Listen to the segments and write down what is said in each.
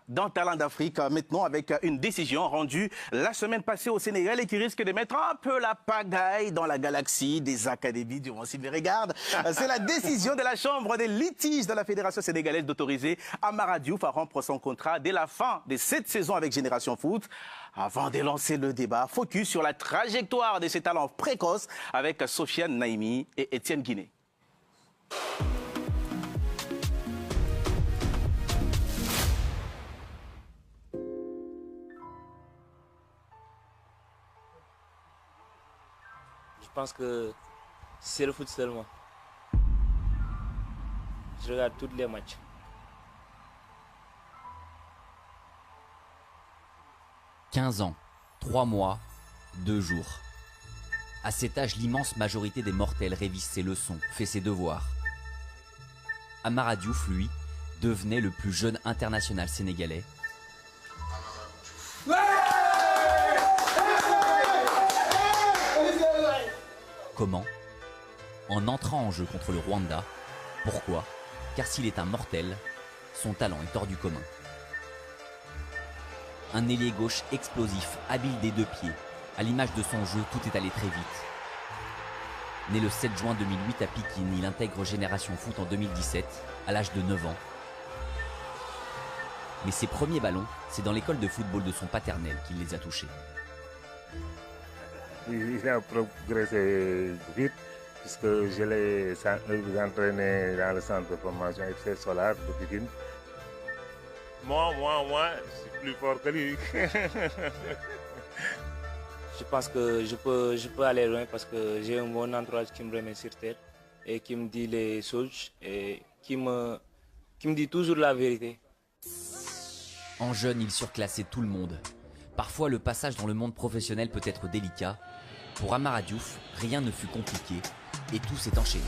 Dans Talent d'Afrique, maintenant avec une décision rendue la semaine passée au Sénégal et qui risque de mettre un peu la pagaille dans la galaxie des académies du Mont Regarde. C'est la décision de la Chambre des litiges de la Fédération sénégalaise d'autoriser Amara Diouf à rompre son contrat dès la fin de cette saison avec Génération Foot. Avant de lancer le débat, focus sur la trajectoire de ces talents précoces avec Sofiane Naimi et Étienne Guiné. Je pense que c'est le foot seulement. Je regarde tous les matchs. « 15 ans, 3 mois, 2 jours. À cet âge, l'immense majorité des mortels révise ses leçons, fait ses devoirs. Amara Diouf, lui, devenait le plus jeune international sénégalais. Comment? En entrant en jeu contre le Rwanda. Pourquoi? Car s'il est un mortel, son talent est hors du commun. Un ailier gauche explosif, habile des deux pieds. À l'image de son jeu, tout est allé très vite. Né le 7 juin 2008 à Pékin, il intègre Génération Foot en 2017, à l'âge de 9 ans. Mais ses premiers ballons, c'est dans l'école de football de son paternel qu'il les a touchés. Il a progressé vite puisque je l'ai entraîné dans le centre de formation FC Solar de Pékin. Moi, je suis plus fort que lui. Je pense que je peux aller loin parce que j'ai un bon entourage qui me remet sur terre et qui me dit les choses et qui me dit toujours la vérité. En jeune, il surclassait tout le monde. Parfois, le passage dans le monde professionnel peut être délicat. Pour Amara Diouf, rien ne fut compliqué et tout s'est enchaîné.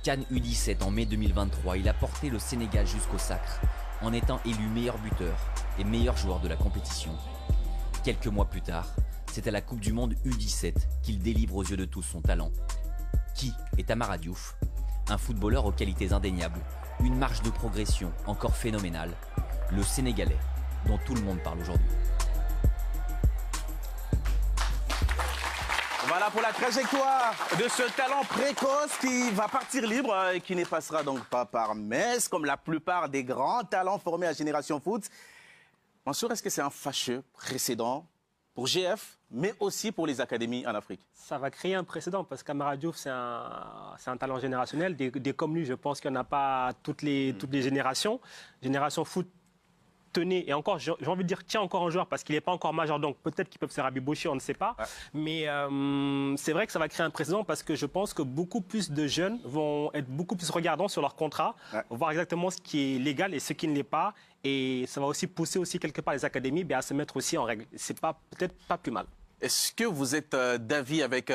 Cannes U17 en mai 2023, il a porté le Sénégal jusqu'au sacre en étant élu meilleur buteur et meilleur joueur de la compétition. Quelques mois plus tard, c'est à la Coupe du Monde U17 qu'il délivre aux yeux de tous son talent. Qui est Amara Diouf? Un footballeur aux qualités indéniables, une marge de progression encore phénoménale, le Sénégalais dont tout le monde parle aujourd'hui. Voilà pour la trajectoire de ce talent précoce qui va partir libre et qui ne passera donc pas par Metz comme la plupart des grands talents formés à Génération Foot. Mansour, est-ce que c'est un fâcheux précédent pour GF, mais aussi pour les académies en Afrique? Ça va créer un précédent parce qu'Amara Diouf, c'est un talent générationnel. Des comme lui, je pense qu'il n'y en a pas toutes les générations. Génération Foot tenait, et encore, j'ai envie de dire, tiens encore un joueur parce qu'il n'est pas encore majeur, donc peut-être qu'ils peuvent se rabibocher, on ne sait pas. Ouais. Mais c'est vrai que ça va créer un précédent parce que je pense que beaucoup plus de jeunes vont être beaucoup plus regardants sur leur contrat, voir exactement ce qui est légal et ce qui ne l'est pas. Et ça va aussi pousser aussi quelque part les académies à se mettre aussi en règle. C'est peut-être pas plus mal. Est-ce que vous êtes d'avis avec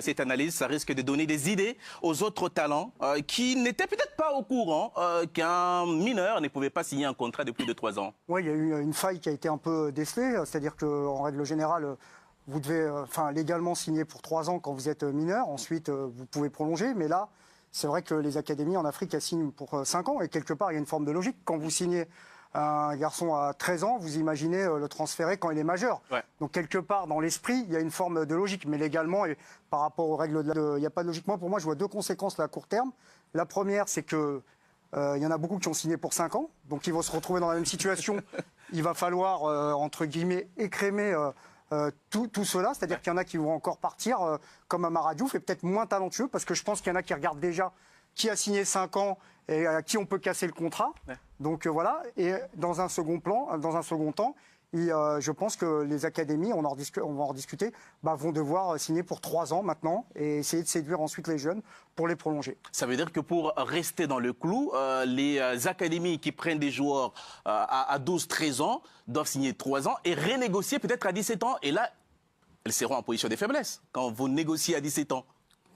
cette analyse? Ça risque de donner des idées aux autres talents qui n'étaient peut-être pas au courant qu'un mineur ne pouvait pas signer un contrat de plus de 3 ans. Oui, il y a eu une faille qui a été un peu décelée. C'est-à-dire qu'en règle générale, vous devez légalement signer pour 3 ans quand vous êtes mineur. Ensuite, vous pouvez prolonger. Mais là, c'est vrai que les académies en Afrique, elles signent pour 5 ans. Et quelque part, il y a une forme de logique. Quand vous signez un garçon à 13 ans, vous imaginez le transférer quand il est majeur. Ouais. Donc quelque part, dans l'esprit, il y a une forme de logique. Mais légalement, et par rapport aux règles, il n'y a pas de logique. Moi, pour moi, je vois 2 conséquences là, à court terme. La première, c'est que il y en a beaucoup qui ont signé pour 5 ans. Donc ils vont se retrouver dans la même situation. Il va falloir, entre guillemets, écrémer tout cela. C'est-à-dire qu'il y en a qui vont encore partir comme Amara Diouf et peut-être moins talentueux parce que je pense qu'il y en a qui regardent déjà qui a signé 5 ans et à qui on peut casser le contrat. Ouais. Donc voilà. Et dans un second temps, je pense que les académies, on va en discuter, vont devoir signer pour 3 ans maintenant et essayer de séduire ensuite les jeunes pour les prolonger. Ça veut dire que pour rester dans le clou, les académies qui prennent des joueurs à 12-13 ans doivent signer 3 ans et renégocier peut-être à 17 ans. Et là, elles seront en position de faiblesse quand vous négociez à 17 ans.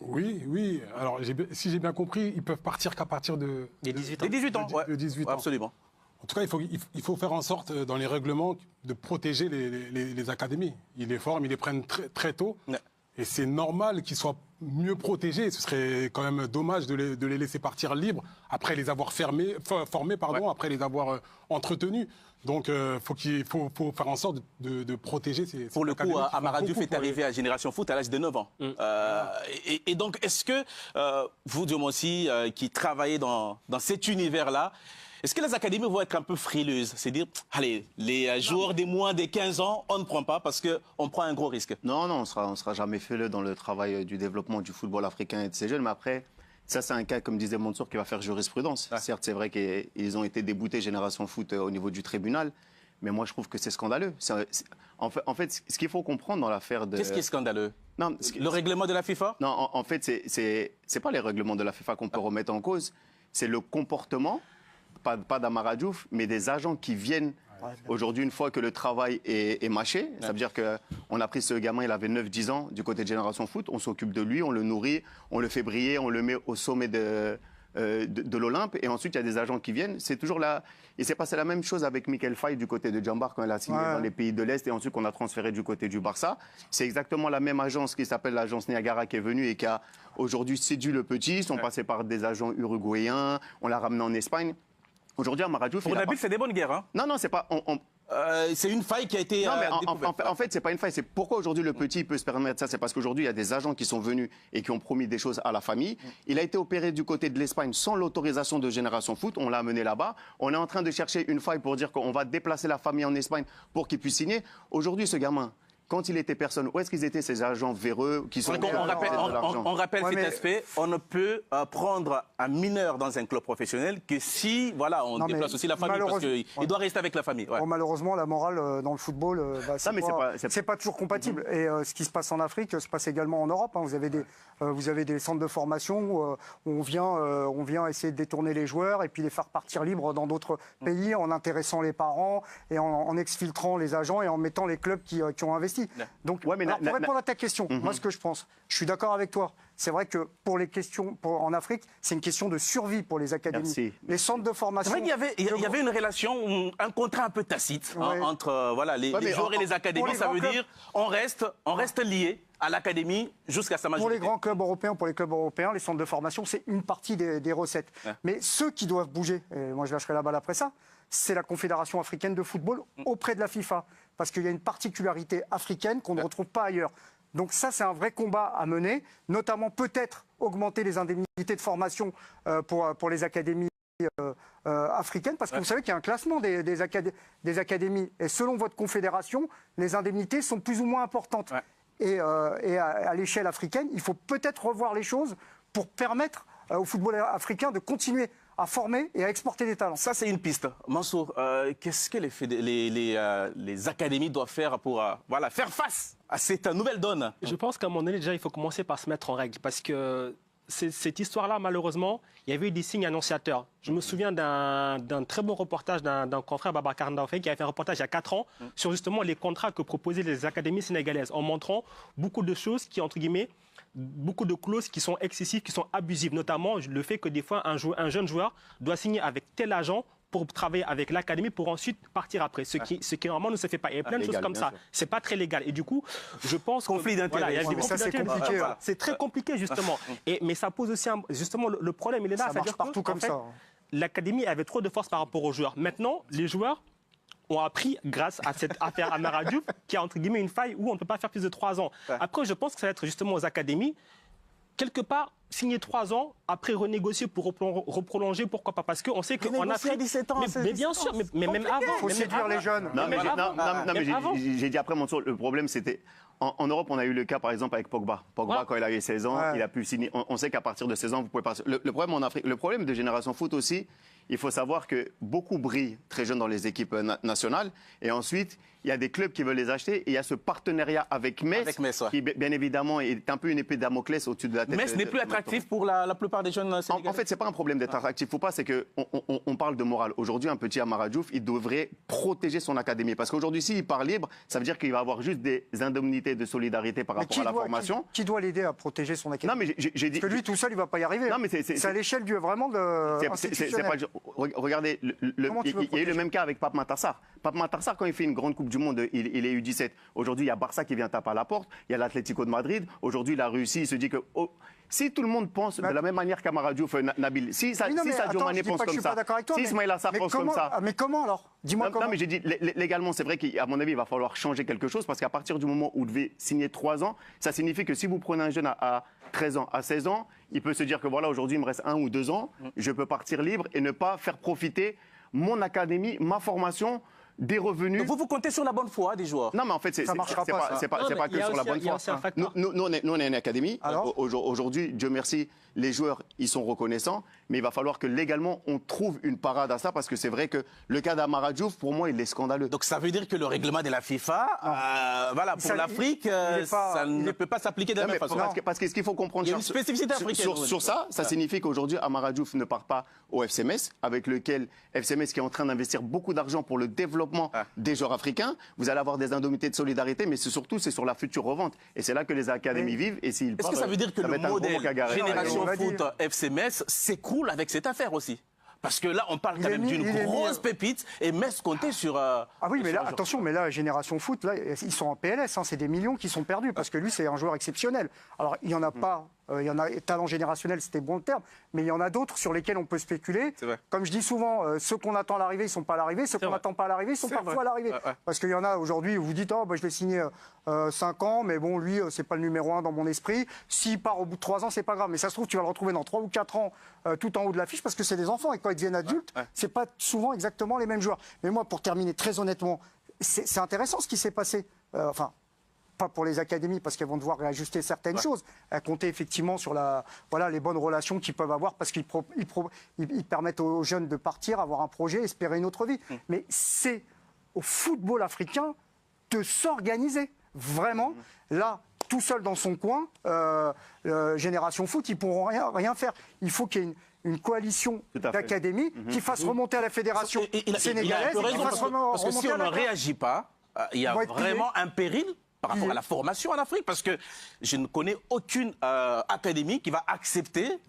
Oui. Alors, si j'ai bien compris, ils peuvent partir qu'à partir de 18 ans. De 18 ans, de 18 ans. Absolument. En tout cas, il faut faire en sorte, dans les règlements, de protéger les académies. Ils les forment, ils les prennent très, très tôt. Ouais. Et c'est normal qu'ils soient mieux protégés. Ce serait quand même dommage de les laisser partir libres après les avoir formés, après les avoir entretenus. Donc, il faut faire en sorte de protéger ces Pour le coup, Amara Diouf est arrivé à Génération Foot à l'âge de 9 ans. Et donc, est-ce que vous, Diomossi, qui travaillez dans cet univers-là, est-ce que les académies vont être un peu frileuses? C'est-à-dire, allez, les joueurs des moins de 15 ans, on ne prend pas parce qu'on prend un gros risque. Non, on sera jamais frileux dans le travail du développement du football africain et de ces jeunes. Mais après, ça, c'est un cas, comme disait Mansour, qui va faire jurisprudence. Certes, c'est vrai qu'ils ont été déboutés Génération Foot au niveau du tribunal. Mais moi, je trouve que c'est scandaleux. En fait, ce qu'il faut comprendre dans l'affaire de... Qu'est-ce qui est scandaleux? Non, le règlement de la FIFA? Non, en fait, c'est pas les règlements de la FIFA qu'on peut remettre en cause. C'est le comportement, pas d'Amara Diouf, mais des agents qui viennent aujourd'hui, une fois que le travail est mâché. Ça veut dire qu'on a pris ce gamin, il avait 9-10 ans, du côté de Génération Foot. On s'occupe de lui, on le nourrit, on le fait briller, on le met au sommet de l'Olympe. Et ensuite, il y a des agents qui viennent. C'est toujours là. Il s'est passé la même chose avec Michael Faye du côté de Djambar quand il a signé dans les pays de l'Est et ensuite qu'on a transféré du côté du Barça. C'est exactement la même agence qui s'appelle l'agence Niagara qui est venue et qui a aujourd'hui séduit le petit. Ils sont passés par des agents uruguayens. On l'a ramené en Espagne. Aujourd'hui, Amara Diouf... Pour Nabil, c'est des bonnes guerres. Hein. Non, c'est pas... c'est une faille qui a été Non, mais en fait, c'est pas une faille. C'est pourquoi aujourd'hui le petit peut se permettre ça. C'est parce qu'aujourd'hui, il y a des agents qui sont venus et qui ont promis des choses à la famille. Il a été opéré du côté de l'Espagne sans l'autorisation de Génération Foot. On l'a amené là-bas. On est en train de chercher une faille pour dire qu'on va déplacer la famille en Espagne pour qu'il puisse signer. Aujourd'hui, ce gamin... Quand il était personne, où est-ce qu'ils étaient ces agents véreux qui sont... On rappelle cet aspect. On ne peut prendre un mineur dans un club professionnel que si, voilà, on déplace aussi la famille parce qu'il doit rester avec la famille. Bon, malheureusement, la morale dans le football, c'est pas toujours compatible. Et ce qui se passe en Afrique se passe également en Europe. Hein. Vous avez des centres de formation où on vient essayer de détourner les joueurs et puis les faire partir libres dans d'autres pays en intéressant les parents et en exfiltrant les agents et en mettant les clubs qui ont investi. Donc, pour répondre à ta question, moi, ce que je pense, je suis d'accord avec toi. C'est vrai que pour les questions en Afrique, c'est une question de survie pour les académies. Merci. Les centres de formation... C'est vrai qu'il y avait une relation, un contrat un peu tacite entre les joueurs et les académies. Ça veut dire on reste liés à l'académie jusqu'à sa majorité. Pour les grands clubs européens, les centres de formation, c'est une partie des recettes. Mais ceux qui doivent bouger, et moi je lâcherai la balle après ça, c'est la Confédération africaine de football auprès de la FIFA. Parce qu'il y a une particularité africaine qu'on ne retrouve pas ailleurs. Donc ça, c'est un vrai combat à mener, notamment peut-être augmenter les indemnités de formation pour les académies africaines, parce que vous savez qu'il y a un classement des académies. Et selon votre confédération, les indemnités sont plus ou moins importantes. Et à l'échelle africaine, il faut peut-être revoir les choses pour permettre au football africain de continuer à former et à exporter des talents. Ça, c'est une piste. Mansour, qu'est-ce que les académies doivent faire pour faire face à cette nouvelle donne? Je pense qu'à un moment donné, déjà, il faut commencer par se mettre en règle. Parce que cette histoire-là, malheureusement, il y avait eu des signes annonciateurs. Je me souviens d'un très beau reportage d'un confrère, Babacar Ndaoufé, qui a fait un reportage il y a 4 ans sur justement les contrats que proposaient les académies sénégalaises, en montrant beaucoup de choses qui, entre guillemets, beaucoup de clauses qui sont excessives, qui sont abusives, notamment le fait que des fois un jeune joueur doit signer avec tel agent pour travailler avec l'académie pour ensuite partir après, ce qui normalement ne se fait pas. Il y a plein de choses comme ça. C'est pas très légal. Et du coup, je pense conflit d'intérêts. C'est compliqué. C'est très compliqué justement. Mais ça pose aussi justement le problème. Il est là. Ça marche partout comme ça. L'académie avait trop de force par rapport aux joueurs. Maintenant, les joueurs ont appris grâce à cette affaire Amara Diouf qui a entre guillemets une faille où on ne peut pas faire plus de 3 ans. Après, je pense que ça va être justement aux académies, quelque part, signer 3 ans, après renégocier pour reprolonger, pourquoi pas? Parce qu'on sait qu'en Afrique... 17 ans, mais bien sûr, mais même avant. Il faut séduire les jeunes. Non, mais j'ai dit après, Mansour, le problème c'était... En Europe, on a eu le cas, par exemple, avec Pogba. Pogba, quand il a eu 16 ans, il a pu signer. On sait qu'à partir de 16 ans, vous pouvez partir. Le problème en Afrique, le problème de Génération Foot aussi, il faut savoir que beaucoup brillent très jeunes dans les équipes nationales. Et ensuite, il y a des clubs qui veulent les acheter. Et il y a ce partenariat avec Metz, qui, bien évidemment, est un peu une épée de Damoclès au-dessus de la tête. Metz n'est plus attractif. attractif pour la plupart des jeunes sénégalais. En fait, c'est pas un problème d'être attractif ou pas, c'est qu'on parle de morale. Aujourd'hui, un petit Amara Diouf, il devrait protéger son académie. Parce qu'aujourd'hui, s'il part libre, ça veut dire qu'il va avoir juste des indemnités de solidarité par rapport à la formation. Qui doit l'aider à protéger son académie? Non, mais j'ai dit... Parce que lui, tout seul, il va pas y arriver. Non, mais c'est à l'échelle vraiment de institutionnelle. Regardez, il y a eu le même cas avec Pape Matar. Pape Matar, quand il fait une grande Coupe du Monde, il est U17. Aujourd'hui, il y a Barça qui vient taper à la porte, il y a l'Atlético de Madrid. Aujourd'hui, il a réussi, il se dit que... Si tout le monde pense de la même manière qu'Amara Diouf, Nabil, si Sadio Mané pense comme ça, si Ismaïla Sarr pense comme ça... Mais comment alors? Dis-moi comment. Non, mais j'ai dit, légalement, c'est vrai qu'à mon avis, il va falloir changer quelque chose, parce qu'à partir du moment où vous devez signer 3 ans, ça signifie que si vous prenez un jeune à 13 ans, à 16 ans, il peut se dire que voilà, aujourd'hui, il me reste 1 ou 2 ans, je peux partir libre et ne pas faire profiter mon académie, ma formation, des revenus. Donc vous comptez sur la bonne foi des joueurs? Non, mais en fait, c'est pas que sur la bonne foi. Nous, on est une académie. Aujourd'hui, Dieu merci, les joueurs, ils sont reconnaissants. Mais il va falloir que légalement, on trouve une parade à ça. Parce que c'est vrai que le cas d'Amara Diouf, pour moi, il est scandaleux. Donc ça veut dire que le règlement de la FIFA, voilà, pour l'Afrique, ça ne peut pas s'appliquer de la même façon. Parce que ce qu'il faut comprendre... Il y a une spécificité africaine. Sur ça signifie qu'aujourd'hui, Amara Diouf ne part pas au FC Metz, avec lequel FC Metz qui est en train d'investir beaucoup d'argent pour le développement des joueurs africains. Vous allez avoir des indemnités de solidarité, mais surtout, c'est sur la future revente. Et c'est là que les académies vivent. Est-ce que ça veut dire que le modèle Génération Foot FC Metz s'écroule avec cette affaire aussi? Parce que là, on parle quand même d'une grosse pépite et Metz comptait sur... Ah oui, mais là, attention, mais là, Génération Foot, là, ils sont en PLS, c'est des millions qui sont perdus, parce que lui, c'est un joueur exceptionnel. Alors, il n'y en a pas... il y en a talent générationnel, c'était bon le terme, mais il y en a d'autres sur lesquels on peut spéculer. Comme je dis souvent, ceux qu'on attend à l'arrivée, ils ne sont pas à l'arrivée, ceux qu'on n'attend pas à l'arrivée, ils sont parfois à l'arrivée. Parce qu'il y en a aujourd'hui où vous dites, oh, bah, je vais signer 5 ans, mais bon, lui, c'est pas le numéro 1 dans mon esprit. S'il part au bout de 3 ans, c'est pas grave. Mais ça se trouve, tu vas le retrouver dans 3 ou 4 ans, tout en haut de l'affiche, parce que c'est des enfants, et quand ils deviennent adultes, c'est pas souvent exactement les mêmes joueurs. Mais moi, pour terminer très honnêtement, c'est intéressant ce qui s'est passé. Enfin, pas pour les académies, parce qu'elles vont devoir réajuster certaines choses, à compter effectivement sur les bonnes relations qu'ils peuvent avoir, parce qu'ils permettent aux jeunes de partir, avoir un projet, espérer une autre vie. Mais c'est au football africain de s'organiser. Vraiment, là, tout seul dans son coin, Génération Foot, ils ne pourront rien faire. Il faut qu'il y ait une coalition d'académies qui fasse remonter à la fédération sénégalaise. Parce que si on ne réagit pas, il y a vraiment un péril par rapport à la formation en Afrique, parce que je ne connais aucune académie qui va accepter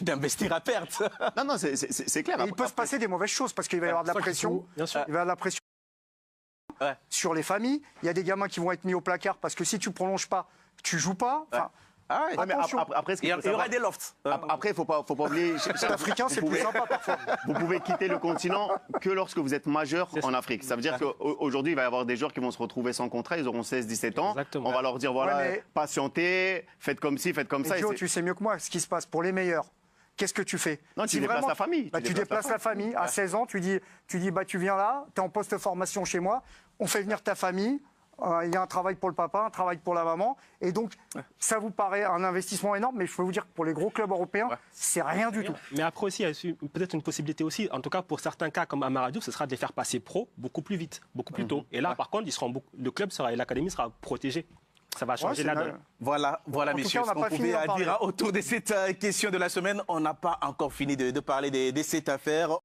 d'investir à perte. Non, c'est clair. Il peut se passer des mauvaises choses, parce qu'il va y avoir de la pression. Il va y avoir de la pression sur les familles. Il y a des gamins qui vont être mis au placard, parce que si tu ne prolonges pas, tu ne joues pas. Enfin, mais après, il y aura des lofts. Après, il ne faut pas oublier... Les Africains, c'est plus sympa parfois. Vous pouvez quitter le continent que lorsque vous êtes majeur en Afrique. Ça veut dire qu'aujourd'hui, il va y avoir des joueurs qui vont se retrouver sans contrat, ils auront 16-17 ans. Exactement. On va leur dire, voilà, patientez, faites comme ci, faites comme ça. Joe, tu sais mieux que moi ce qui se passe pour les meilleurs. Qu'est-ce que tu fais? Non, tu déplaces la famille. Tu déplaces la famille. À 16 ans, tu dis bah, tu viens là, tu es en post-formation chez moi, on fait venir ta famille, il y a un travail pour le papa, un travail pour la maman. Et donc, ça vous paraît un investissement énorme, mais je peux vous dire que pour les gros clubs européens, c'est rien du tout. Mais après aussi, il y a peut-être une possibilité aussi, en tout cas pour certains cas comme Amara Diouf, ce sera de les faire passer pro beaucoup plus vite, beaucoup plus tôt. Et là, par contre, le club et l'académie sera protégé. Ça va changer la donne. Voilà, messieurs, ce qu'on pouvait dire autour de cette question de la semaine. On n'a pas encore fini de parler de cette affaire.